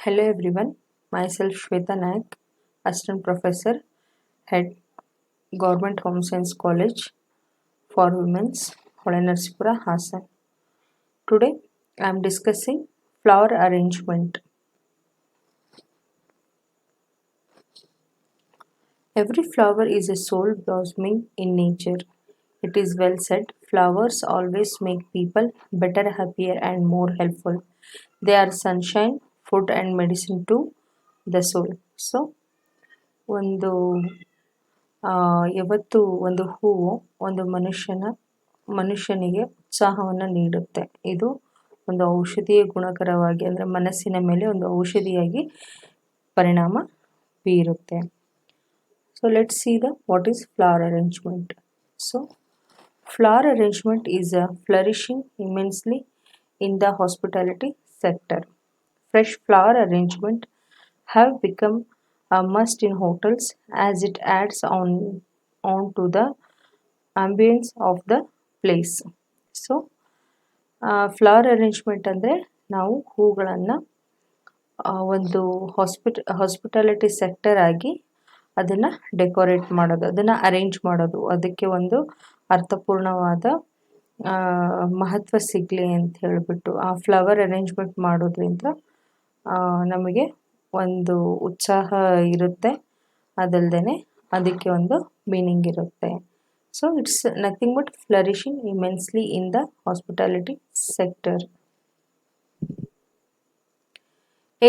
Hello everyone, myself Shweta Naik, Assistant Professor, Head Government Home Science College for Women's, Holenarsipura, Hassan. Today I am discussing flower arrangement. Every flower is a soul blossoming in nature. It is well said, flowers always make people better, happier, and more helpful. They are sunshine, food, and medicine to the soul. So, ಒಂದು ಯಾವತ್ತು ಒಂದು ಹೂವು ಒಂದು ಮನುಷ್ಯನಿಗೆ ಉತ್ಸಾಹವನ್ನು ನೀಡುತ್ತೆ. ಇದು ಒಂದು ಔಷಧೀಯ ಗುಣಕರವಾಗಿ ಅಂದರೆ ಮನಸ್ಸಿನ ಮೇಲೆ ಒಂದು ಔಷಧಿಯಾಗಿ ಪರಿಣಾಮ ಬೀರುತ್ತೆ. So let's see what is flower arrangement. So flower arrangement is flourishing immensely in the hospitality sector. Fresh flower arrangement have become a must in hotels as it adds on to the ambience of the place. So flower arrangement ಅಂದರೆ ನಾವು ಹೂಗಳನ್ನು ಒಂದು hospitality sector ಆಗಿ ಅದನ್ನು decorate ಮಾಡೋದು, ಅದನ್ನು arrange ಮಾಡೋದು, ಅದಕ್ಕೆ ಒಂದು ಅರ್ಥಪೂರ್ಣವಾದ ಮಹತ್ವ ಸಿಗಲಿ ಅಂತ ಹೇಳಿಬಿಟ್ಟು ಆ ಫ್ಲವರ್ ಅರೇಂಜ್ಮೆಂಟ್ ಮಾಡೋದ್ರಿಂದ ನಮಗೆ ಒಂದು ಉತ್ಸಾಹ ಇರುತ್ತೆ, ಅದಲ್ಲದೆ ಅದಕ್ಕೆ ಒಂದು ಮೀನಿಂಗ್ ಇರುತ್ತೆ. So it's nothing but flourishing immensely in the hospitality sector.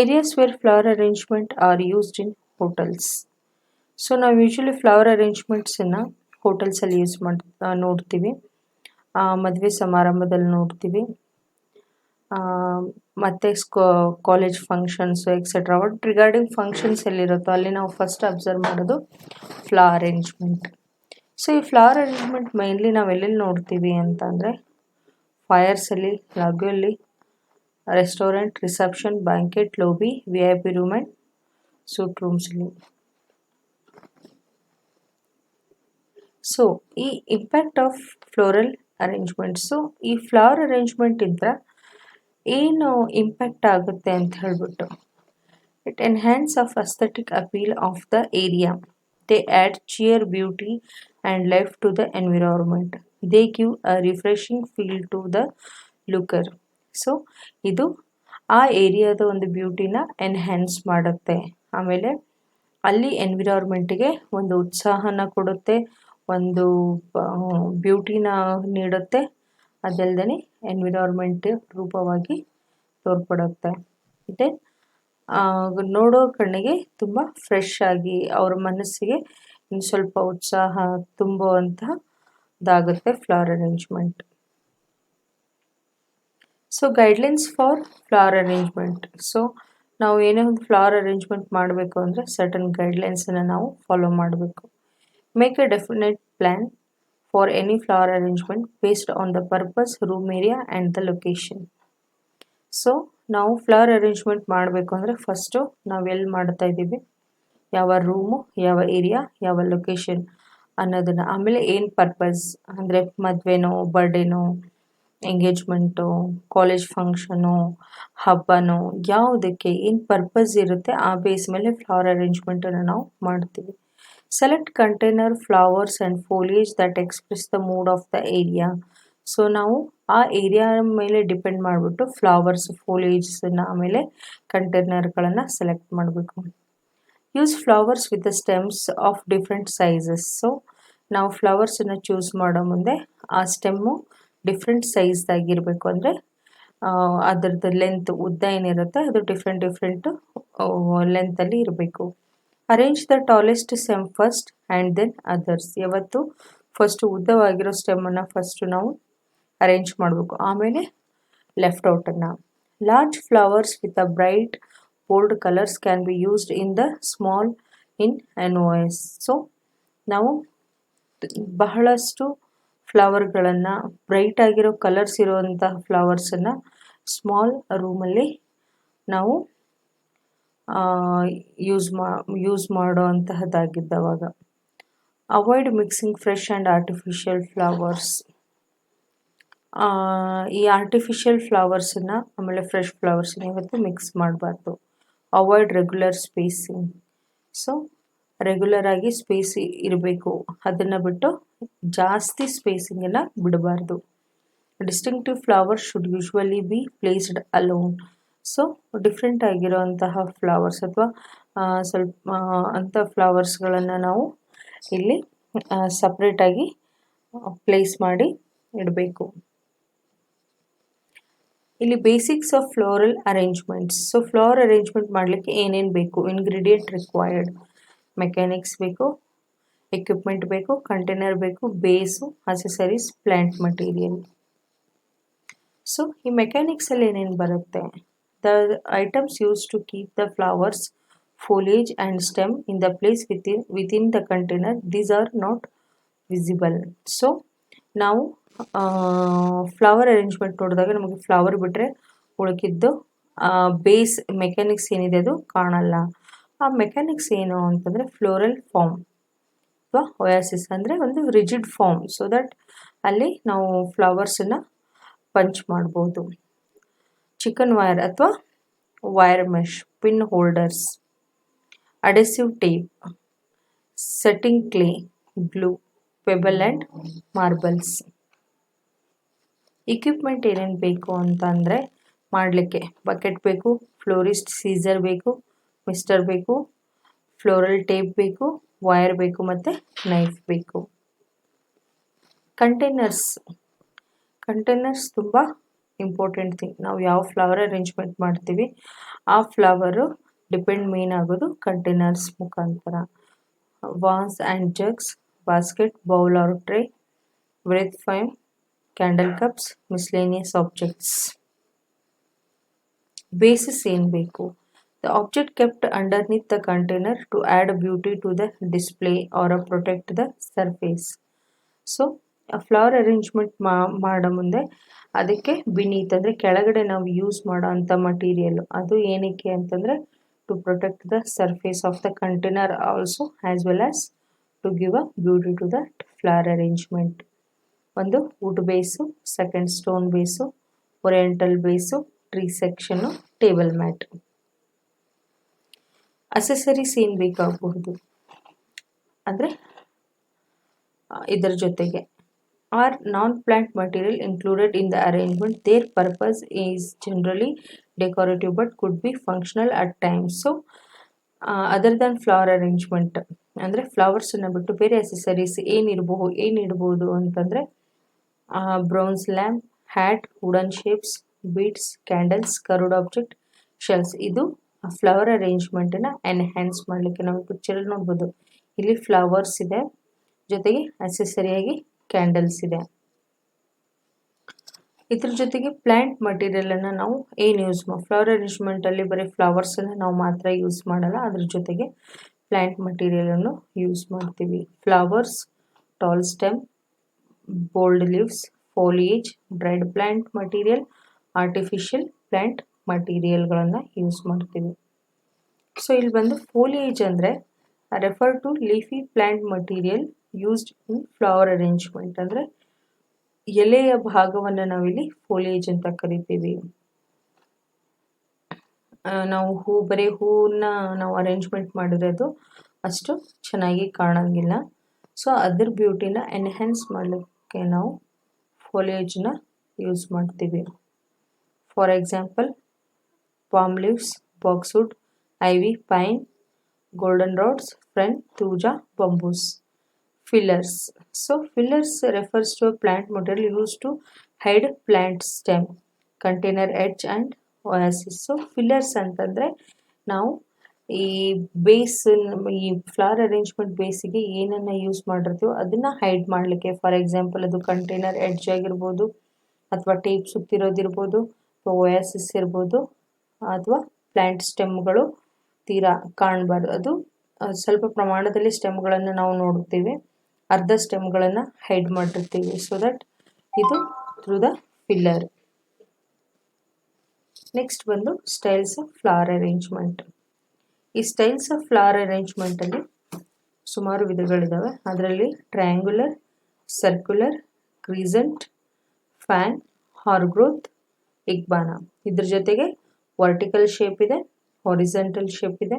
Areas where flower arrangement are used in hotels. So ನಾವು ಯೂಶ್ವಲಿ ಫ್ಲವರ್ ಅರೇಂಜ್ಮೆಂಟ್ಸನ್ನು ಹೋಟೆಲ್ಸಲ್ಲಿ ನೋಡ್ತೀವಿ, ಮದುವೆ ಸಮಾರಂಭದಲ್ಲಿ ನೋಡ್ತೀವಿ, ಮತ್ತು college functions etcetera. But regarding functions ಎಲ್ಲಿರುತ್ತೋ ಅಲ್ಲಿ ನಾವು ಫಸ್ಟ್ ಅಬ್ಸರ್ವ್ ಮಾಡೋದು ಫ್ಲವರ್ ಅರೇಂಜ್ಮೆಂಟ್. ಸೊ ಈ ಫ್ಲವರ್ ಅರೇಂಜ್ಮೆಂಟ್ ಮೈನ್ಲಿ ನಾವು ಎಲ್ಲೆಲ್ಲಿ ನೋಡ್ತೀವಿ ಅಂತಂದರೆ ಫೈರ್ಸಲ್ಲಿ, ಲಗ್ಗಲ್ಲಿ, restaurant, reception, banquet, lobby, VIP room and suite ರೂಮ್ಸಲ್ಲಿ. ಸೊ ಈ impact of floral arrangement. So ಈ ಫ್ಲವರ್ ಅರೇಂಜ್ಮೆಂಟಿಂದ ಏನು ಇಂಪ್ಯಾಕ್ಟ್ ಆಗುತ್ತೆ ಅಂತ ಹೇಳ್ಬಿಟ್ಟು, it enhance of aesthetic appeal of the area. They add cheer, beauty and life to the environment. They give a refreshing feel to the looker. So ಇದು ಆ ಏರಿಯಾದ ಒಂದು ಬ್ಯೂಟಿನ enhance ಮಾಡುತ್ತೆ, ಆಮೇಲೆ ಅಲ್ಲಿ ಎನ್ವಿರಾನ್ಮೆಂಟಿಗೆ ಒಂದು ಉತ್ಸಾಹನ ಕೊಡುತ್ತೆ, ಒಂದು ಬ್ಯೂಟಿನ ನೀಡುತ್ತೆ, ಅದಲ್ಲದೆ ಎನ್ವಿರಾನ್ಮೆಂಟ್ ರೂಪವಾಗಿ ತೋರ್ಪಡುತ್ತೆ. ದೆನ್ ನೋಡೋ ಕಣ್ಣಿಗೆ ತುಂಬ ಫ್ರೆಶ್ ಆಗಿ ಅವ್ರ ಮನಸ್ಸಿಗೆ ಇನ್ನು ಸ್ವಲ್ಪ ಉತ್ಸಾಹ ತುಂಬುವಂತಹದ್ದಾಗುತ್ತೆ flower arrangement. So guidelines for flower arrangement. So ನಾವು ಏನೇ ಒಂದು ಫ್ಲವರ್ ಅರೇಂಜ್ಮೆಂಟ್ ಮಾಡಬೇಕು ಅಂದರೆ ಸರ್ಟನ್ ಗೈಡ್ಲೈನ್ಸನ್ನು ನಾವು ಫಾಲೋ ಮಾಡಬೇಕು. Make A definite plan for any flower arrangement based on the purpose, room area and the location. So ನಾವು ಫ್ಲವರ್ ಅರೇಂಜ್ಮೆಂಟ್ ಮಾಡಬೇಕು ಅಂದರೆ ಫಸ್ಟು ನಾವು ಎಲ್ಲಿ ಮಾಡ್ತಾ ಇದ್ದೀವಿ, ಯಾವ ರೂಮು, ಯಾವ ಏರಿಯಾ, ಯಾವ ಲೊಕೇಶನ್ ಅನ್ನೋದನ್ನು, ಆಮೇಲೆ ಏನು ಪರ್ಪಸ್ ಅಂದರೆ ಮದುವೆನೋ, ಬರ್ಡೇನೋ, ಎಂಗೇಜ್ಮೆಂಟು, ಕಾಲೇಜ್ ಫಂಕ್ಷನು, ಹಬ್ಬನೋ, ಯಾವುದಕ್ಕೆ ಏನು ಪರ್ಪಸ್ ಇರುತ್ತೆ ಆ ಬೇಸ್ ಮೇಲೆ ಫ್ಲವರ್ ಅರೇಂಜ್ಮೆಂಟನ್ನು ನಾವು ಮಾಡ್ತೀವಿ. Select container, flowers and foliage that express the mood of the area. So ನಾವು ಆ ಏರಿಯಾ ಮೇಲೆ ಡಿಪೆಂಡ್ ಮಾಡಿಬಿಟ್ಟು ಫ್ಲವರ್ಸ್, ಫೋಲಿಯೇಜ್ಸನ್ನು, ಆಮೇಲೆ ಕಂಟೈನರ್ಗಳನ್ನು ಸೆಲೆಕ್ಟ್ ಮಾಡಬೇಕು. Use flowers with the stems of different sizes. So ನಾವು ಫ್ಲವರ್ಸನ್ನು ಚೂಸ್ ಮಾಡೋ ಮುಂದೆ ಆ ಸ್ಟೆಮ್ಮು ಡಿಫ್ರೆಂಟ್ ಸೈಜ್ದಾಗಿರಬೇಕು, ಅಂದರೆ ಅದರದ್ದು ಲೆಂತ್, ಉದ್ದ ಏನಿರುತ್ತೆ ಅದು ಡಿಫ್ರೆಂಟ್ ಲೆಂತಲ್ಲಿ ಇರಬೇಕು. Arrange the tallest stem first and then others. ಯಾವತ್ತು ಫಸ್ಟು ಉದ್ದವಾಗಿರೋ ಸ್ಟೆಮ್ಮನ್ನು ಫಸ್ಟು ನಾವು ಅರೇಂಜ್ ಮಾಡಬೇಕು, ಆಮೇಲೆ ಲೆಫ್ಟ್ ಔಟನ್ನು. Large flowers with a bright bold colours can be used in the small in NOS. So ನಾವು ಬಹಳಷ್ಟು ಫ್ಲವರ್ಗಳನ್ನು, ಬ್ರೈಟ್ ಆಗಿರೋ ಕಲರ್ಸ್ ಇರುವಂತಹ ಫ್ಲವರ್ಸನ್ನು ಸ್ಮಾಲ್ ರೂಮಲ್ಲಿ ನಾವು ಯೂಸ್ ಮಾಡೋ ಅಂತಹದ್ದಾಗಿದ್ದವಾಗ. Avoid mixing fresh and artificial flowers. ಈ ಆರ್ಟಿಫಿಷಿಯಲ್ ಫ್ಲವರ್ಸನ್ನು ಆಮೇಲೆ ಫ್ರೆಶ್ ಫ್ಲವರ್ಸನ್ನ ಇವತ್ತು ಮಿಕ್ಸ್ ಮಾಡಬಾರ್ದು. Avoid regular spacing. So regular ಆಗಿ ಸ್ಪೇಸ್ ಇರಬೇಕು, ಅದನ್ನು ಬಿಟ್ಟು ಜಾಸ್ತಿ ಸ್ಪೇಸಿಂಗನ್ನು ಬಿಡಬಾರ್ದು. Distinctive flowers should usually be placed alone. So different ಆಗಿರೋಂತಹ ಫ್ಲವರ್ಸ್ ಅಥವಾ ಸ್ವಲ್ಪ ಅಂಥ ಫ್ಲವರ್ಸ್ಗಳನ್ನು ನಾವು ಇಲ್ಲಿ ಸಪ್ರೇಟಾಗಿ ಪ್ಲೇಸ್ ಮಾಡಿ ಇಡಬೇಕು. ಇಲ್ಲಿ basics of floral arrangements. So flower arrangement ಮಾಡಲಿಕ್ಕೆ ಏನೇನು ಬೇಕು? ಇಂಗ್ರೀಡಿಯೆಂಟ್ ರಿಕ್ವೈರ್ಡ್: ಮೆಕ್ಯಾನಿಕ್ಸ್ ಬೇಕು, ಎಕ್ವಿಪ್ಮೆಂಟ್ ಬೇಕು, ಕಂಟೈನರ್ ಬೇಕು, vase, accessories, plant material. So ಈ ಮೆಕ್ಯಾನಿಕ್ಸಲ್ಲಿ ಏನೇನು ಬರುತ್ತೆ? The items use to keep the flowers, foliage and stem in the place within the container. These are not visible. So ನಾವು flower arrangement ನೋಡಿದಾಗ ನಮಗೆ ಫ್ಲವರ್ ಬಿಟ್ಟರೆ ಉಳ್ಕಿದ್ದು ಬೇಸ್ ಮೆಕ್ಯಾನಿಕ್ಸ್ ಏನಿದೆ ಅದು ಕಾಣಲ್ಲ. ಆ ಮೆಕ್ಯಾನಿಕ್ಸ್ ಏನು ಅಂತಂದರೆ ಫ್ಲೋರಲ್ ಫಾರ್ಮ್ ಅಥವಾ ಒಯಾಸಿಸ್, ಅಂದರೆ ಒಂದು ರಿಜಿಡ್ ಫಾರ್ಮ್, ಸೊ ದಟ್ ಅಲ್ಲಿ ನಾವು ಫ್ಲವರ್ಸನ್ನು ಪಂಚ್ ಮಾಡ್ಬೋದು. ಚಿಕನ್ ವೈರ್ ಅಥವಾ wire mesh, pin holders, adhesive tape, setting clay, glue, pebble and marbles. Equipment ಏನೇನು ಬೇಕು ಅಂತ ಅಂದರೆ ಮಾಡಲಿಕ್ಕೆ ಬಕೆಟ್ ಬೇಕು, ಫ್ಲೋರಿಸ್ಟ್ ಸೀಸರ್ ಬೇಕು, ಮಿಸ್ಟರ್ ಬೇಕು, ಫ್ಲೋರಲ್ ಟೇಪ್ ಬೇಕು, ವೈರ್ ಬೇಕು ಮತ್ತು ನೈಫ್ ಬೇಕು. ಕಂಟೈನರ್ಸ್ ತುಂಬ ಇಂಪಾರ್ಟೆಂಟ್ ಥಿಂಗ್. ನಾವು ಯಾವ ಫ್ಲವರ್ ಅರೇಂಜ್ಮೆಂಟ್ ಮಾಡ್ತೀವಿ ಆ ಫ್ಲವರು ಡಿಪೆಂಡ್ ಮೇನ್ ಆಗೋದು ಕಂಟೈನರ್ಸ್ ಮುಖಾಂತರ. Vase and jugs, basket, bowl or tray, breath ಫೈಮ್, candle cups, miscellaneous objects. Bases ಏನು ಬೇಕು? The object kept underneath the container to add beauty to the display or protect the surface. So flower arrangement ಮಾಡೋ ಮುಂದೆ ಅದಕ್ಕೆ beneath ಅಂದರೆ ಕೆಳಗಡೆ ನಾವು use ಮಾಡೋ ಅಂಥ ಮಟೀರಿಯಲ್ ಅದು ಏನಕ್ಕೆ ಅಂತಂದರೆ to protect the surface of the container also, as well as to give a beauty to the flower arrangement. ಒಂದು wood base, second stone base, oriental base, tree section, table mat. Accessories ಏನು ಬೇಕಾಗಬಹುದು ಅಂದರೆ ಇದರ ಜೊತೆಗೆ or non plant material included in the arrangement. Their purpose is generally decorative but could be functional at times. So other than flower arrangement ಅಂದರೆ ಫ್ಲವರ್ಸನ್ನು ಬಿಟ್ಟು ಬೇರೆ accessories ಏನಿಡ್ಬೋದು ಅಂತಂದರೆ bronze lamp, hat, wooden shapes, beads, candles, curved object, shells. ಇದು ಫ್ಲವರ್ ಅರೇಂಜ್ಮೆಂಟನ್ನು enhance ಮಾಡಲಿಕ್ಕೆ ನಾವು ಪಿಕ್ಚರಲ್ಲಿ ನೋಡ್ಬೋದು. ಇಲ್ಲಿ ಫ್ಲವರ್ಸ್ ಇದೆ, ಜೊತೆಗೆ ಅಸೆಸರಿಯಾಗಿ ಕ್ಯಾಂಡಲ್ಸ್ ಇದೆ. ಇದ್ರ ಜೊತೆಗೆ ಪ್ಲ್ಯಾಂಟ್ ಮಟೀರಿಯಲನ್ನು ನಾವು ಏನು ಯೂಸ್ ಫ್ಲವರ್ ಅರೇಂಜ್ಮೆಂಟಲ್ಲಿ ಬರೀ ಫ್ಲವರ್ಸನ್ನು ನಾವು ಮಾತ್ರ ಯೂಸ್ ಮಾಡಲ್ಲ, ಅದ್ರ ಜೊತೆಗೆ ಪ್ಲ್ಯಾಂಟ್ ಮಟೀರಿಯಲನ್ನು ಯೂಸ್ ಮಾಡ್ತೀವಿ. Flowers, tall stem, bold leaves, foliage, dried plant material, artificial plant ಮಟೀರಿಯಲ್ಗಳನ್ನು ಯೂಸ್ ಮಾಡ್ತೀವಿ. ಸೊ ಇಲ್ಲಿ ಬಂದು ಫೋಲಿಯೇಜ್ ಅಂದರೆ refer to leafy plant material used in flower arrangement, ಅಂದರೆ ಎಲೆಯ ಭಾಗವನ್ನು ನಾವಿಲ್ಲಿ ಫೋಲಿಯೇಜ್ ಅಂತ ಕರಿತೀವಿ. ನಾವು ಬರೀ ಹೂವನ್ನ ನಾವು ಅರೇಂಜ್ಮೆಂಟ್ ಮಾಡಿರೋದು ಅಷ್ಟು ಚೆನ್ನಾಗಿ ಕಾಣೋಂಗಿಲ್ಲ. ಸೊ ಅದ್ರ ಬ್ಯೂಟಿನ ಎನ್ಹ್ಯಾನ್ಸ್ ಮಾಡಲಿಕ್ಕೆ ನಾವು ಫೋಲಿಯೇಜ್ನ ಯೂಸ್ ಮಾಡ್ತೀವಿ. For example palm leaves, boxwood, ivy, pine, golden rods, fern, thuja, bamboos. Fillers. So fillers refers to a plant material used to hide plant stem, container edge and oasis. So fillers ಅಂತಂದರೆ ನಾವು ಈ base, ಈ flower arrangement ಬೇಸಿಗೆ ಏನನ್ನು use ಮಾಡಿರ್ತೀವೋ ಅದನ್ನು hide ಮಾಡಲಿಕ್ಕೆ. For example ಅದು container edge ಆಗಿರ್ಬೋದು, ಅಥವಾ ಟೇಪ್ ಸುತ್ತಿರೋದಿರ್ಬೋದು, ಅಥವಾ ಒಯಾಸಿಸ್ ಇರ್ಬೋದು, ಅಥವಾ ಪ್ಲ್ಯಾಂಟ್ ಸ್ಟೆಮ್ಗಳು ತೀರಾ ಕಾಣಬಾರ್ದು. ಅದು ಸ್ವಲ್ಪ ಪ್ರಮಾಣದಲ್ಲಿ ಸ್ಟೆಮ್ಗಳನ್ನು ನಾವು ನೋಡ್ತೀವಿ, ಅರ್ಧ ಸ್ಟೆಮ್ಗಳನ್ನು ಹೈಡ್ ಮಾಡಿರ್ತೀವಿ. ಸೊ ದಟ್ ಇದು ಥ್ರೂ ದ ಫಿಲ್ಲರ್. ನೆಕ್ಸ್ಟ್ ಬಂದು ಸ್ಟೈಲ್ಸ್ ಆಫ್ ಫ್ಲವರ್ ಅರೇಂಜ್ಮೆಂಟ್. ಈ ಸ್ಟೈಲ್ಸ್ ಆಫ್ ಫ್ಲವರ್ ಅರೇಂಜ್ಮೆಂಟಲ್ಲಿ ಸುಮಾರು ವಿಧಗಳಿದ್ದಾವೆ. ಅದರಲ್ಲಿ ಟ್ರಯಾಂಗ್ಯುಲರ್, ಸರ್ಕ್ಯುಲರ್, ಕ್ರೀಸೆಂಟ್, ಫ್ಯಾನ್, ಹಾರ್ಗ್ರೋತ್, ಇಗ್ಬಾನ. ಇದ್ರ ಜೊತೆಗೆ ವರ್ಟಿಕಲ್ ಶೇಪ್ ಇದೆ, ಹಾರಿಜಾಂಟಲ್ ಶೇಪ್ ಇದೆ.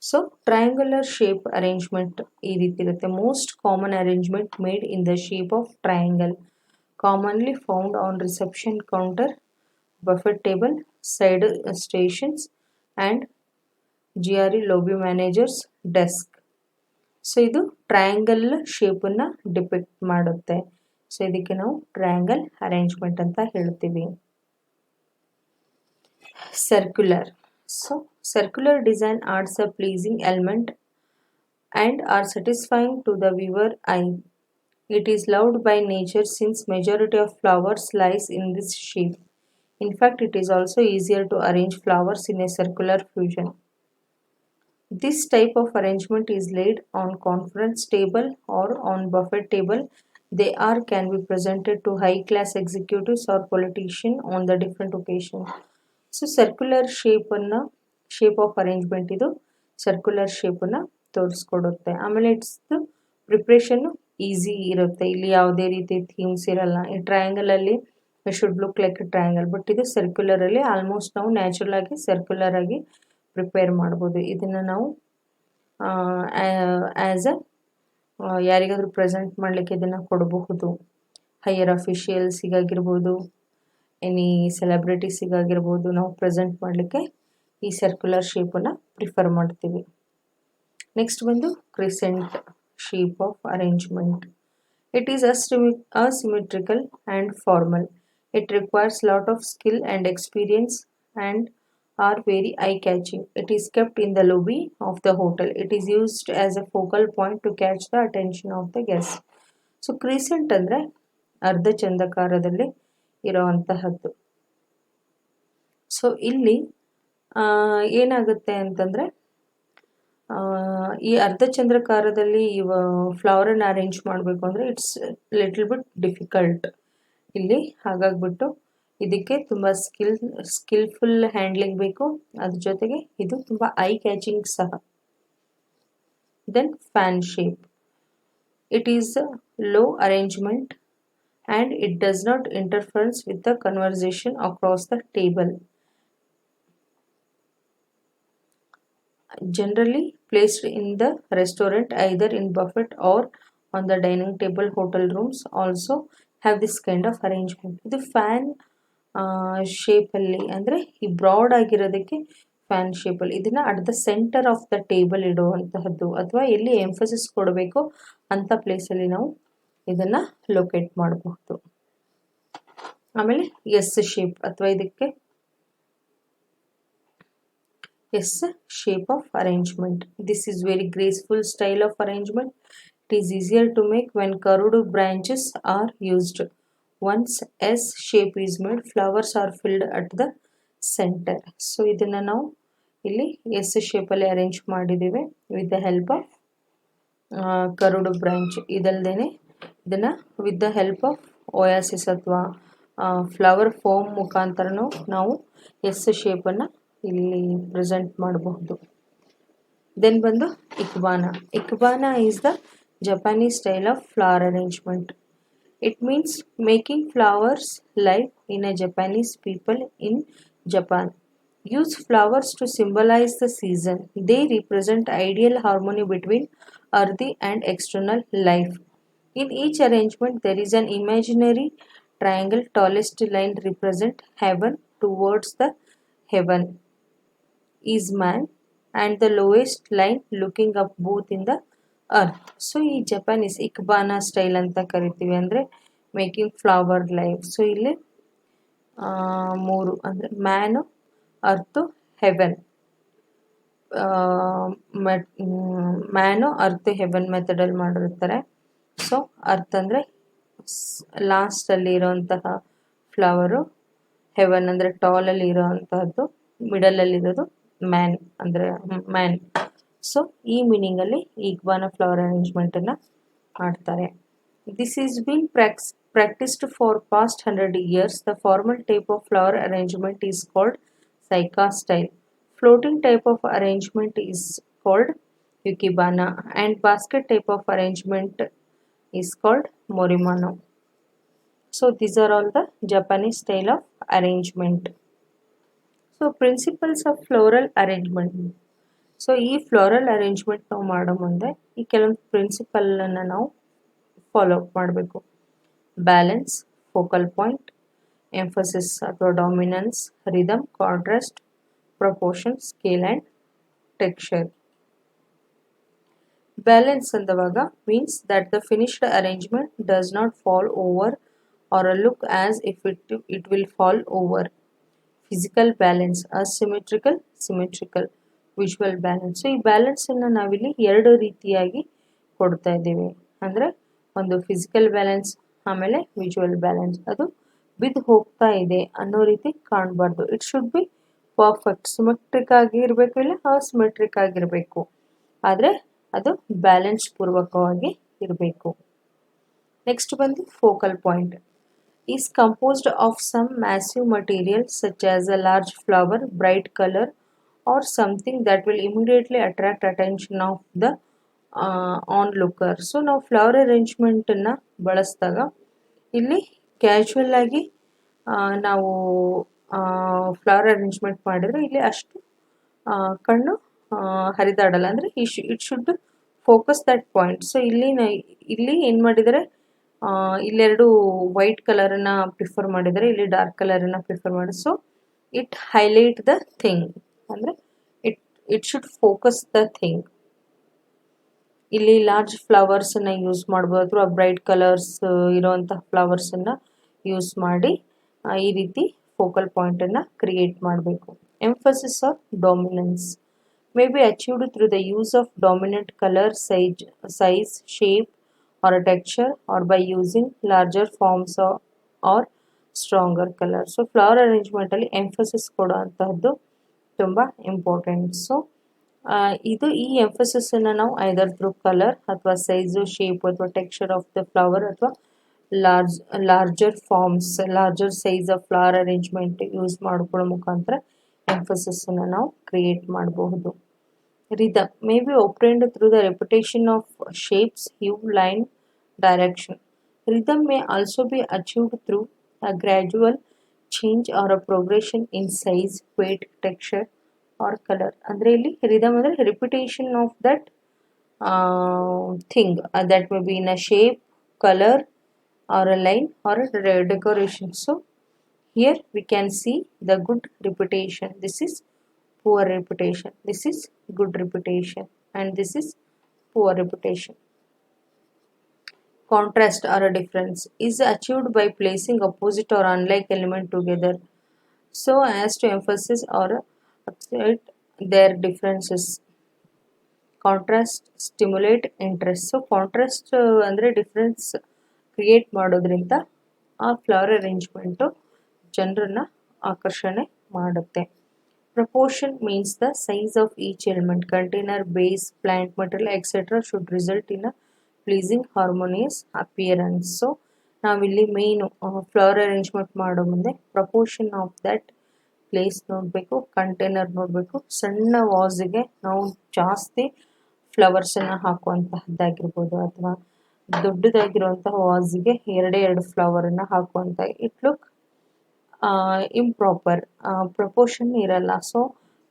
ಸೊ ಟ್ರಯಾಂಗುಲರ್ ಶೇಪ್ ಅರೇಂಜ್ಮೆಂಟ್ ಈ ರೀತಿ ಇರುತ್ತೆ. Most common arrangement made in the shape of triangle, commonly found on reception counter, buffet table, side stations, and GRE lobby managers desk. So ಇದು triangle ಶೇಪನ್ನು depict ಮಾಡುತ್ತೆ. So ಇದಕ್ಕೆ ನಾವು triangle arrangement ಅಂತ ಹೇಳ್ತೀವಿ. Circular. So circular design adds a pleasing element and are satisfying to the viewer eye. It is loved by nature since majority of flowers lies in this shape. In fact, it is also easier to arrange flowers in a circular fusion. This type of arrangement is laid on conference table or on buffet table. They are can be presented to high-class executives or politicians on the different occasions. So, circular shape of arrangement ಇದು circular ಶೇಪನ್ನು ತೋರಿಸ್ಕೊಡುತ್ತೆ. ಆಮೇಲೆ it's ಪ್ರಿಪ್ರೇಷನ್ನು easy ಇರುತ್ತೆ. ಇಲ್ಲಿ ಯಾವುದೇ ರೀತಿ themes ಇರಲ್ಲ. ಈ ಟ್ರಯಾಂಗಲಲ್ಲಿ should look like a triangle, but ಇದು ಸರ್ಕ್ಯುಲರಲ್ಲಿ ಆಲ್ಮೋಸ್ಟ್ ನಾವು ನ್ಯಾಚುರಲ್ ಆಗಿ ಸರ್ಕ್ಯುಲರ್ ಆಗಿ ಪ್ರಿಪೇರ್ ಮಾಡ್ಬೋದು. ಇದನ್ನು ನಾವು ಆ್ಯಸ್ ಯಾರಿಗಾದರೂ ಪ್ರೆಸೆಂಟ್ ಮಾಡಲಿಕ್ಕೆ ಇದನ್ನು ಕೊಡಬಹುದು. ಹೈಯರ್ ಅಫಿಷಿಯಲ್ಸಿಗಾಗಿರ್ಬೋದು, ಎನಿ ಸೆಲೆಬ್ರಿಟೀಸಿಗಾಗಿರ್ಬೋದು, ನಾವು ಪ್ರೆಸೆಂಟ್ ಮಾಡಲಿಕ್ಕೆ ಈ ಸರ್ಕ್ಯುಲರ್ ಶೇಪನ್ನು ಪ್ರಿಫರ್ ಮಾಡ್ತೀವಿ. ನೆಕ್ಸ್ಟ್ ಬಂದು crescent shape of arrangement. It is asymmetrical and formal. It requires lot of skill and experience and are very eye-catching. It is kept in the lobby of the hotel. It is used as a focal point to catch the attention of the guests. So crescent ಅಂದರೆ ಅರ್ಧ ಚಂದ್ರಾಕಾರದಲ್ಲಿ ಇರೋವಂತಹದ್ದು. So ಇಲ್ಲಿ ಏನಾಗುತ್ತೆ ಅಂತಂದರೆ ಈ ಅರ್ಧ ಚಂದ್ರಾಕಾರದಲ್ಲಿ ಫ್ಲವರನ್ನು arrange ಮಾಡಬೇಕು ಅಂದರೆ it's little bit difficult ಇಲ್ಲಿ. ಹಾಗಾಗ್ಬಿಟ್ಟು ಇದಕ್ಕೆ ತುಂಬ ಸ್ಕಿಲ್ಫುಲ್ ಹ್ಯಾಂಡ್ಲಿಂಗ್ ಬೇಕು. ಅದ್ರ ಜೊತೆಗೆ ಇದು ತುಂಬ ಐ ಕ್ಯಾಚಿಂಗ್ ಸಹ. Then fan shape. It is low arrangement and it does not interference with the conversation across the table. Generally placed in the restaurant, either in buffet or on the dining table. Hotel rooms also have this kind of arrangement. ಇದು fan ಶೇಪಲ್ಲಿ ಅಂದರೆ ಈ broad ಆಗಿರೋದಕ್ಕೆ fan ಶೇಪಲ್ಲಿ ಇದನ್ನು at the center of the table ಇಡುವಂತಹದ್ದು, ಅಥವಾ ಎಲ್ಲಿ ಎಂಫಸಿಸ್ ಕೊಡಬೇಕು ಅಂಥ ಪ್ಲೇಸಲ್ಲಿ ನಾವು ಇದನ್ನು ಲೊಕೇಟ್ ಮಾಡಬಹುದು. ಆಮೇಲೆ ಎಸ್ ಶೇಪ್ ಅಥವಾ ಇದಕ್ಕೆ S shape of arrangement. This is very graceful style of arrangement. It is easier to make when curved branches are used. Once S shape is made, flowers are filled at the center. So ಇದನ್ನು ನಾವು ಇಲ್ಲಿ S ಶೇಪಲ್ಲಿ arrange ಮಾಡಿದ್ದೀವಿ with the help of curved branch. ಇದಲ್ಲದೆ ಇದನ್ನು with the help of oasis ಅಥವಾ flower foam ಮುಖಾಂತರನೂ ನಾವು ಎಸ್ ಶೇಪನ್ನು ಇಲ್ಲಿ ಪ್ರೆಸೆಂಟ್ ಮಾಡಬಹುದು. ದೆನ್ ಬಂದು ikebana. Ikebana is the Japanese style of flower arrangement. It means making flowers live in a Japanese people in Japan use flowers to symbolize the season. They represent ideal harmony between earthy and external life. In each arrangement there is an imaginary triangle. Tallest line represent heaven, towards the heaven is man, and the lowest line looking up both in the earth. So ಈ Japanese ಇಕ್ಬಾನ style ಅಂತ ಕರಿತೀವಿ, ಅಂದರೆ making flower live. So ಇಲ್ಲಿ ಮೂರು ಅಂದರೆ man, earth, heaven. Man earth heaven ಮೆಥಡಲ್ಲಿ ಮಾಡಿರ್ತಾರೆ. So earth ಅಂದರೆ ಲಾಸ್ಟಲ್ಲಿ ಇರೋಂತಹ ಫ್ಲವರು, ಹೆವೆನ್ ಅಂದರೆ ಟಾಲಲ್ಲಿ ಇರೋವಂತಹದ್ದು, ಮಿಡಲಲ್ಲಿರೋದು ಮ್ಯಾನ್ ಅಂದರೆ ಮ್ಯಾನ್. ಸೊ ಈ ಮೀನಿಂಗಲ್ಲಿ ಇಕ್ಬಾನ ಫ್ಲವರ್ ಅರೇಂಜ್ಮೆಂಟನ್ನು ಮಾಡ್ತಾರೆ. This is been practiced for past 100 years. The formal type of flower arrangement is called Saika style. Floating type of arrangement is called Yukibana, and basket type of arrangement is called Morimano. So these are all the Japanese style of arrangement. So principles of floral arrangement. So ಈ floral arrangement ನಾವು ಮಾಡೋ ಮುಂದೆ ಈ ಕೆಲವೊಂದು ಪ್ರಿನ್ಸಿಪಲನ್ನು ನಾವು follow up ಮಾಡಬೇಕು. Balance, focal point, emphasis ಅಥವಾ dominance, rhythm, contrast, proportion, scale and texture. Balance ಅಂದವಾಗ means that the finished arrangement does not fall over or look as if it will fall over. Physical balance, asymmetrical, symmetrical, visual balance. So ಈ ಬ್ಯಾಲೆನ್ಸನ್ನು ನಾವಿಲ್ಲಿ ಎರಡು ರೀತಿಯಾಗಿ ಕೊಡ್ತಾ ಇದ್ದೀವಿ. ಅಂದರೆ ಒಂದು ಫಿಸಿಕಲ್ ಬ್ಯಾಲೆನ್ಸ್, ಆಮೇಲೆ ವಿಜುವಲ್ ಬ್ಯಾಲೆನ್ಸ್. ಅದು ಬಿದ್ದು ಹೋಗ್ತಾ ಇದೆ ಅನ್ನೋ ರೀತಿ ಕಾಣಬಾರ್ದು. It should be perfect, symmetric ಆಗಿ ಇರಬೇಕು, ಇಲ್ಲ ಅಸಿಮೆಟ್ರಿಕ್ ಆಗಿರಬೇಕು. ಆದರೆ ಅದು ಬ್ಯಾಲೆನ್ಸ್ ಪೂರ್ವಕವಾಗಿ ಇರಬೇಕು. ನೆಕ್ಸ್ಟ್ ಬಂದು focal point is composed of some massive material such as a large flower, bright color, or something that will immediately attract attention of the onlooker. So ನಾವು ಫ್ಲವರ್ ಅರೇಂಜ್ಮೆಂಟನ್ನು ಬಳಸಿದಾಗ ಇಲ್ಲಿ ಕ್ಯಾಶುವಲ್ ಆಗಿ ನಾವು ಫ್ಲವರ್ ಅರೇಂಜ್ಮೆಂಟ್ ಮಾಡಿದರೆ ಇಲ್ಲಿ ಅಷ್ಟು ಕಣ್ಣು ಹರಿದಾಡಲ್ಲ. ಅಂದರೆ it should focus that point. So ಇಲ್ಲಿ ಏನು ಮಾಡಿದರೆ ಇಲ್ಲೆರಡು ವೈಟ್ ಕಲರನ್ನು ಪ್ರಿಫರ್ ಮಾಡಿದರೆ, ಇಲ್ಲಿ ಡಾರ್ಕ್ ಕಲರನ್ನು ಪ್ರಿಫರ್ ಮಾಡಿ. So it highlight the thing, ಅಂದರೆ it should focus the thing. ಇಲ್ಲಿ ಲಾರ್ಜ್ ಫ್ಲವರ್ಸನ್ನು ಯೂಸ್ ಮಾಡ್ಬೋದು, ಅಥವಾ ಬ್ರೈಟ್ ಕಲರ್ಸ್ ಇರೋವಂಥ ಫ್ಲವರ್ಸನ್ನು ಯೂಸ್ ಮಾಡಿ ಈ ರೀತಿ ಫೋಕಲ್ ಪಾಯಿಂಟನ್ನು ಕ್ರಿಯೇಟ್ ಮಾಡಬೇಕು. Emphasis of dominance may be achieved through the use of dominant colour, size, shape or a texture, or by using larger forms or stronger color. So flower ಅರೇಂಜ್ಮೆಂಟಲ್ಲಿ emphasis ಕೊಡುವಂತಹದ್ದು ತುಂಬ important. So ಈ ಎಂಫಸಿಸನ್ನು ನಾವು either through colour ಅಥವಾ size, shape ಅಥವಾ texture of the flower ಅಥವಾ larger forms, larger size of flower arrangement use ಮಾಡ್ಕೊಳ್ಳೋ ಮುಖಾಂತರ ಎಂಫಸಿಸನ್ನು ನಾವು ಕ್ರಿಯೇಟ್ ಮಾಡಬಹುದು. Rhythm may be obtained through the repetition of shapes, hue, line, direction. Rhythm may also be achieved through a gradual change or a progression in size, weight, texture or color. ಅಂದರೆ ಇಲ್ಲಿ rhythm ಅಂದರೆ repetition of that thing that may be in a shape, color or a line or a decoration. So here we can see the good repetition. This is poor repetition, this is good repetition, and this is poor repetition. Contrast or a difference is achieved by placing opposite or unlike element together so as to emphasize or accentuate their differences. Contrast stimulate interest. So contrast ಅಂದರೆ difference create ಮಾಡೋದ್ರಿಂದ ಆ flower arrangement ಜನರನ್ನು ಆಕರ್ಷಣೆ ಮಾಡುತ್ತೆ. Proportion means the size of each element, container, base, plant material, etc. should result in a pleasing harmonious appearance. So ನಾವಿಲ್ಲಿ ಮೇಯ್ನು flower arrangement ಮಾಡೋ ಮುಂದೆ proportion of that place ನೋಡಬೇಕು, ಕಂಟೈನರ್ ನೋಡಬೇಕು. ಸಣ್ಣ ವಾಸಿಗೆ ನಾವು ಜಾಸ್ತಿ ಫ್ಲವರ್ಸನ್ನು ಹಾಕುವಂತಹದ್ದಾಗಿರ್ಬೋದು, ಅಥವಾ ದೊಡ್ಡದಾಗಿರುವಂತಹ ವಾಸಿಗೆ ಎರಡು ಫ್ಲವರನ್ನು ಹಾಕುವಂಥ ಇಟ್ ಲುಕ್ ಇಂಪ್ರಾಪರ್, ಪ್ರಪೋರ್ಷನ್ ಇರಲ್ಲ. ಸೊ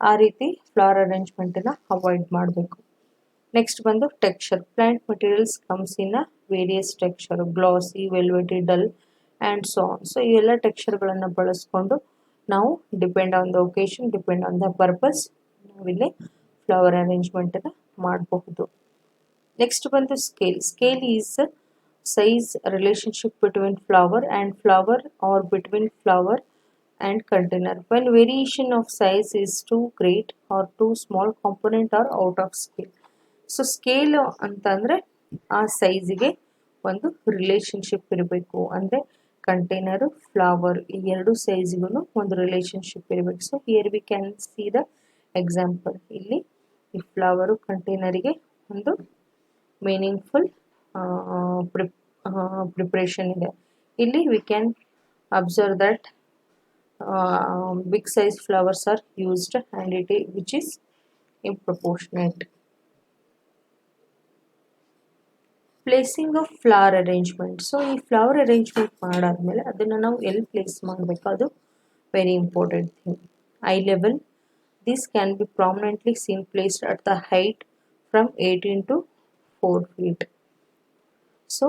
ಆ ರೀತಿ ಫ್ಲವರ್ ಅರೇಂಜ್ಮೆಂಟನ್ನು ಅವಾಯ್ಡ್ ಮಾಡಬೇಕು. ನೆಕ್ಸ್ಟ್ ಬಂದು texture. Plant materials comes in a various texture, glossy, velvety, dull and so on. So ಈ ಎಲ್ಲ ಟೆಕ್ಸ್ಚರ್ಗಳನ್ನು ಬಳಸ್ಕೊಂಡು ನಾವು depend on the occasion, depend on the purpose ನಾವಿಲ್ಲಿ ಫ್ಲವರ್ ಅರೇಂಜ್ಮೆಂಟನ್ನು ಮಾಡಬಹುದು. ನೆಕ್ಸ್ಟ್ ಬಂದು scale. Scale is size relationship between flower or between flower and container. When variation of size is too great or too small, component are out of scale. So scale ಅಂತಂದರೆ ಆ ಸೈಜಿಗೆ ಒಂದು relationship ಇರಬೇಕು. ಅಂದರೆ container, flower ಈ ಎರಡು ಸೈಜಿಗೂ ಒಂದು relationship ಇರಬೇಕು. So here we can see the example. ಇಲ್ಲಿ ಈ ಫ್ಲವರು ಕಂಟೈನರಿಗೆ ಒಂದು ಮೀನಿಂಗ್ಫುಲ್ ಪ್ರಿಪ್ರೇಷನ್ ಇದೆ. ಇಲ್ಲಿ we can observe that big size flowers are used and which is improportionate. Placing of flower arrangement. So ಈ ಫ್ಲವರ್ ಅರೇಂಜ್ಮೆಂಟ್ ಮಾಡಾದ್ಮೇಲೆ ಅದನ್ನು ನಾವು ಎಲ್ಲಿ ಪ್ಲೇಸ್ ಮಾಡಬೇಕು, ಅದು very important thing. eye level. These can be prominently seen placed at the height from 18 to 4 feet. So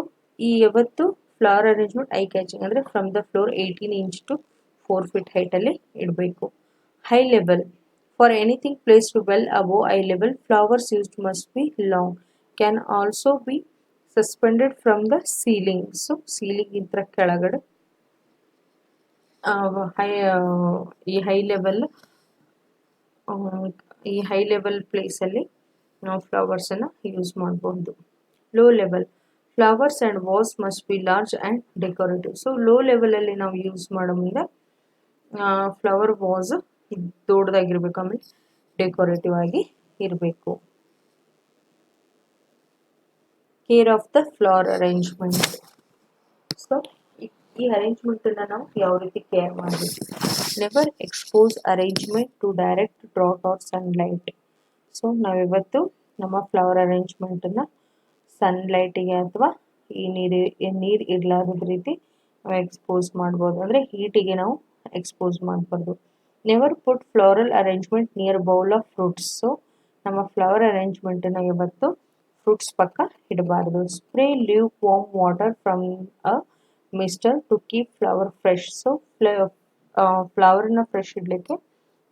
ಈ ಯಾವತ್ತು flower arrangement eye catching ಅಂದರೆ from the floor 18 inch to 4 feet ಹೈಟಲ್ಲಿ ಇಡಬೇಕು. High level for anything placed well above eye level flowers used must be long, can also be suspended from the ceiling. So ceiling ಇಂದ ಕೆಳಗಡೆ ಈ high level ಪ್ಲೇಸಲ್ಲಿ ನಾವು ಫ್ಲವರ್ಸನ್ನು use ಮಾಡಬಹುದು. Low level flowers and vase must be large and decorative. So low ಲೆವೆಲಲ್ಲಿ ನಾವು use ಮಾಡೋ ಮುಂದೆ ಫ್ಲವರ್ ವಾಸ್ ದೊಡ್ಡದಾಗಿರ್ಬೇಕು, ಆಮೇಲೆ ಡೆಕೋರೇಟಿವ್ ಆಗಿ ಇರಬೇಕು. Care of the flower arrangement. So ಈ ಅರೇಂಜ್ಮೆಂಟನ್ನು ನಾವು ಯಾವ ರೀತಿ ಕೇರ್ ಮಾಡಬೇಕು? Never expose arrangement to direct draught or sunlight. So ನಾವಿವತ್ತು ನಮ್ಮ ಫ್ಲವರ್ ಅರೇಂಜ್ಮೆಂಟನ್ನು ಸನ್ಲೈಟಿಗೆ ಅಥವಾ ಈ ನೀರು ಇರಲಾರದ ರೀತಿ ನಾವು ಎಕ್ಸ್ಪೋಸ್ ಮಾಡ್ಬೋದು, ಅಂದರೆ ಹೀಟಿಗೆ ನಾವು ಎಕ್ಸ್ಪೋಸ್ ಮಾಡಬಾರ್ದು. Never put floral arrangement near bowl of fruits. So ನಮ್ಮ ಫ್ಲವರ್ ಅರೇಂಜ್ಮೆಂಟನ್ನು ಇವತ್ತು ಫ್ರೂಟ್ಸ್ ಪಕ್ಕ ಇಡಬಾರ್ದು. Spray leave warm water from a mister to keep flower fresh. So ಫ್ಲವರ್ನ ಫ್ರೆಶ್ ಇಡಲಿಕ್ಕೆ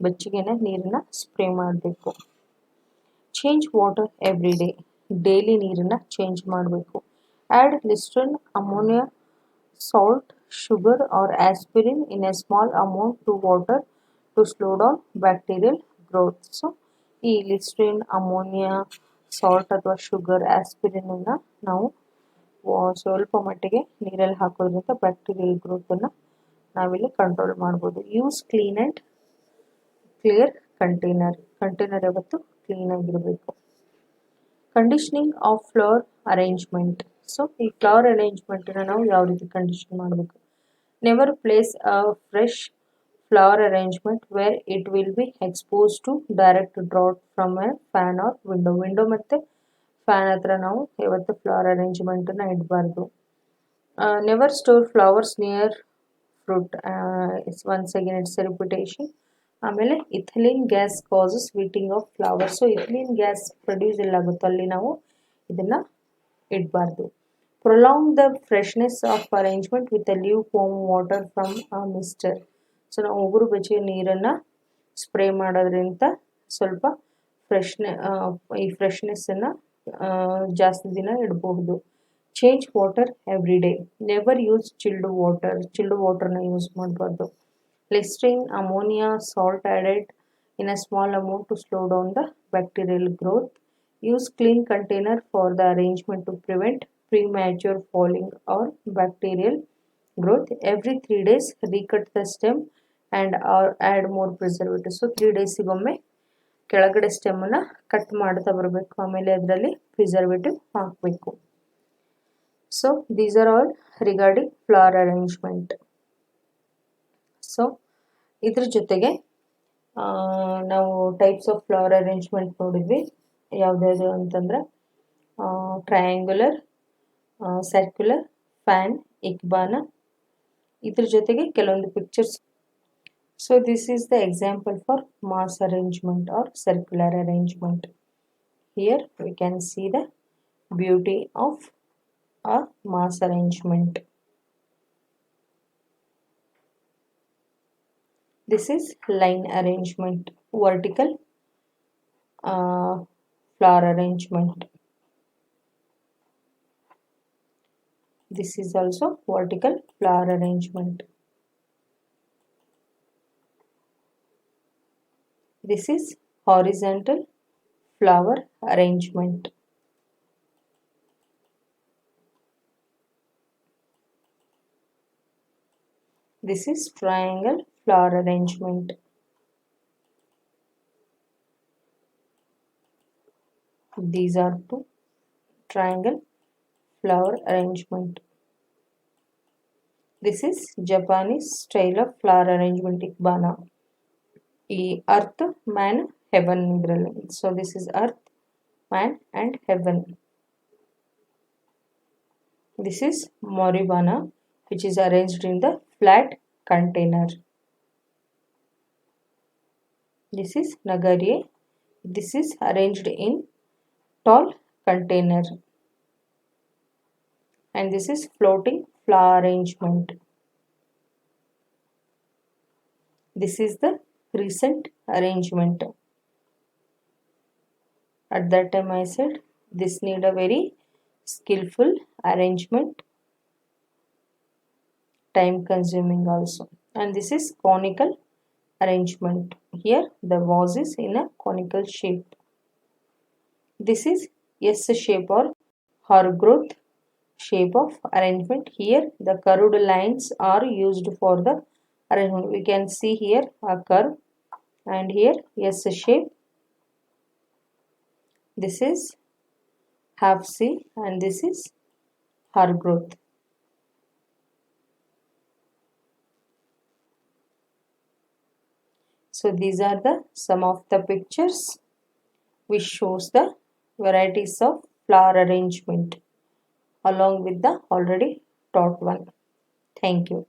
ಬೆಚ್ಚಗಿನ ನೀರನ್ನ ಸ್ಪ್ರೇ ಮಾಡಬೇಕು. Change water every day, daily ನೀರನ್ನು ಚೇಂಜ್ ಮಾಡಬೇಕು. Add Listerine, ammonia, salt, sugar or aspirin in a small amount to water to slow down bacterial growth. So ಈ Listerine, ammonia, salt ಅಥವಾ sugar, ಆಸ್ಪಿರಿನನ್ನು ನಾವು ಸ್ವಲ್ಪ ಮಟ್ಟಿಗೆ ನೀರಲ್ಲಿ ಹಾಕೋದ್ರಿಂದ ಬ್ಯಾಕ್ಟೀರಿಯಲ್ ಗ್ರೋತನ್ನು ನಾವಿಲ್ಲಿ ಕಂಟ್ರೋಲ್ ಮಾಡ್ಬೋದು. Use clean and clear container ಯಾವತ್ತು ಕ್ಲೀನಾಗಿರಬೇಕು. Conditioning of flower arrangement. So ಈ ಫ್ಲವರ್ ಅರೇಂಜ್ಮೆಂಟನ್ನು ನಾವು ಯಾವ ರೀತಿ ಕಂಡೀಷನ್ ಮಾಡಬೇಕು? Never place a fresh flower arrangement where it will be expose to direct draught from a fan or window ಮತ್ತು fan ಹತ್ರ ನಾವು ಯಾವತ್ತು ಫ್ಲವರ್ ಅರೇಂಜ್ಮೆಂಟನ್ನು ಇಡಬಾರ್ದು. Never store flowers near fruit. Once again it's a repetition. ಆಮೇಲೆ ethylene gas causes wilting of flowers. So ethylene gas produce ಎಲ್ಲಾಗುತ್ತೋ ಅಲ್ಲಿ ನಾವು ಇದನ್ನು ಇಡಬಾರ್ದು. Prolong the freshness of arrangement with a leave warm water from a mister. So ನಾವು ಉಗುರು ಬೆಚ್ಚಗೆ ನೀರನ್ನು ಸ್ಪ್ರೇ ಮಾಡೋದ್ರಿಂದ ಸ್ವಲ್ಪ ಈ ಫ್ರೆಶ್ನೆಸ್ಸನ್ನು ಜಾಸ್ತಿ ದಿನ ಇಡಬಹುದು. Change water every day. Never use chilled ವಾಟರ್ನ ಯೂಸ್ ಮಾಡಬಾರ್ದು. Listerine, ammonia, salt added in a small amount to slow down the bacterial growth. Use clean container for the arrangement to prevent premature falling or bacterial growth. Every 3 days recut the stem and add more preservative. So 3 ಡೇಸಿಗೊಮ್ಮೆ ಕೆಳಗಡೆ ಸ್ಟೆಮ್ಮನ್ನು cut ಮಾಡ್ತಾ ಬರಬೇಕು, ಆಮೇಲೆ ಅದರಲ್ಲಿ preservative ಹಾಕಬೇಕು. So these are all regarding flower arrangement. So ಇದ್ರ ಜೊತೆಗೆ ನಾವು types of flower arrangement ನೋಡಿದ್ವಿ. ಯಾವುದ್ಯಾವುದು ಅಂತಂದರೆ ಟ್ರಯಾಂಗ್ಯುಲರ್, ಸರ್ಕ್ಯುಲರ್, ಫ್ಯಾನ್, ಇಕ್ಬಾನ. ಇದ್ರ ಜೊತೆಗೆ ಕೆಲವೊಂದು pictures. So this is the example for mass arrangement or circular arrangement. Here we can see the beauty of a mass arrangement. This is line arrangement, vertical flower arrangement. This is also vertical flower arrangement. This is horizontal flower arrangement. This is triangle flower arrangement. These are two triangle flower arrangement. This is Japanese style of flower arrangement, Ikebana. Earth, man, heaven. So this is earth, man and heaven. This is Moribana, which is arranged in the flat container. This is Nagariye. This is arranged in tall container. And this is floating flower arrangement. This is the crescent arrangement. At that time I said this need a very skillful arrangement, time consuming also. And this is conical arrangement. Here the vase is in a conical shape. This is S shape or Hargrowth shape of arrangement. Here the curved lines are used for the arrangement. We can see here a curve and here S shape. This is half C and this is Hargrowth. So these are the some of the pictures which shows the varieties of flower arrangement along with the already taught one. Thank you.